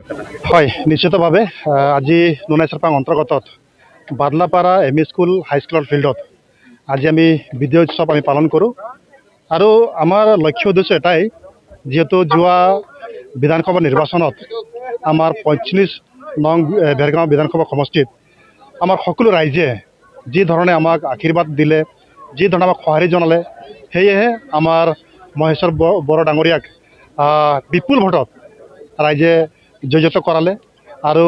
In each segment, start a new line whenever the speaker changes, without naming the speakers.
হয়, নিশ্চিতভাৱে আজি Nunai চেৰপাং অন্তৰ্গতত Badlapara M E school হাইস্কুলৰ ফিল্ডত আজি আমি বিজয় উৎসৱ আমি পালন কৰোঁ। আৰু আমাৰ লক্ষ্য উদ্দেশ্য এটাই, যিহেতু যোৱা বিধানসভা নিৰ্বাচনত আমাৰ 45 নং ভেৰগাঁও বিধানসভা সমষ্টিত আমাৰ সকলো ৰাইজে যি ধৰণে আমাক আশীৰ্বাদ দিলে, যি ধৰণে আমাক সঁহাৰি জনালে, সেয়েহে আমাৰ মহেশ্বৰ বড়ো ডাঙৰীয়াক বিপুল ভোটত ৰাইজে জয়যুক্ত কৰালে আৰু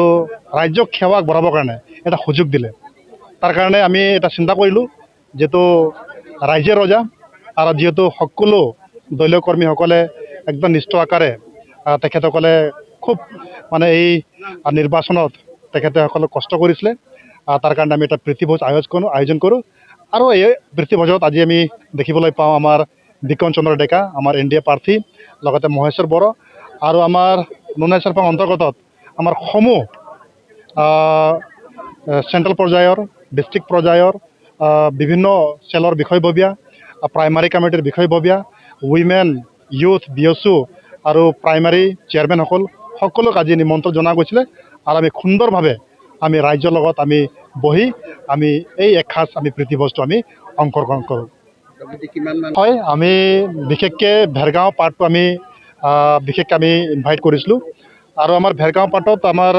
ৰাজ্যক সেৱা আগবঢ়াবৰ কাৰণে এটা সুযোগ দিলে। তাৰ কাৰণে আমি এটা চিন্তা কৰিলোঁ, যিহেতু ৰাইজে ৰজা আৰু যিহেতু সকলো দলীয় কৰ্মীসকলে একদম নিষ্ঠ আকাৰে তেখেতসকলে খুব মানে এই নিৰ্বাচনত তেখেতসকলে কষ্ট কৰিছিলে। তাৰ কাৰণে আমি এটা প্ৰীতিভোজ আয়োজন কৰোঁ। আৰু এই প্ৰীতিভোজত আজি আমি দেখিবলৈ পাওঁ আমাৰ বিকন চন্দ্ৰ ডেকা, আমাৰ NDA প্ৰাৰ্থী, লগতে মহেশ্বৰ বড়ো আৰু আমাৰ নুনাই চেৰপাং অন্তৰ্গতত আমাৰ সমূহ চেণ্ট্ৰেল পৰ্যায়ৰ, ডিষ্ট্ৰিক্ট পৰ্যায়ৰ বিভিন্ন চেলৰ বিষয়ববীয়া, প্ৰাইমাৰী কমিটিৰ বিষয়ববীয়া, উইমেন, ইউথ, BSU আৰু প্ৰাইমাৰী চেয়াৰমেনসকল সকলোক আজি নিমন্ত্ৰণ জনোৱা গৈছিলে। আৰু আমি সুন্দৰভাৱে আমি ৰাইজৰ লগত আমি বহি আমি এই এসাঁজ আমি প্ৰীতিভোজটো আমি অংশগ্ৰহণ কৰোঁ। হয়, আমি বিশেষকৈ ভেৰগাঁও পাৰ্টটো আমি বিশেষকৈ আমি ইনভাইট কৰিছিলোঁ। আৰু আমাৰ ভেৰগাঁও পাৰ্টত আমাৰ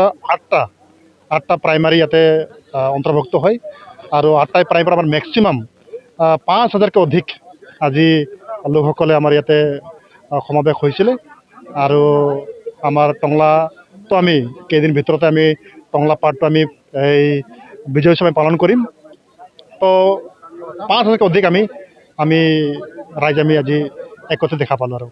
আঠটা প্ৰাইমাৰী ইয়াতে অন্তৰ্ভুক্ত হয়। আৰু আঠটাই প্ৰাইমাৰী আমাৰ মেক্সিমাম 5,000কৈ অধিক আজি লোকসকলে আমাৰ ইয়াতে সমাৱেশ হৈছিলে। আৰু আমাৰ টংলাটো আমি কেইদিন ভিতৰতে আমি টংলা পাৰ্টটো আমি এই বিজয় উৎসৱ পালন কৰিম। তো 5,000কৈ অধিক আমি ৰাইজ আমি আজি একত্ৰিত দেখা পালোঁ। আৰু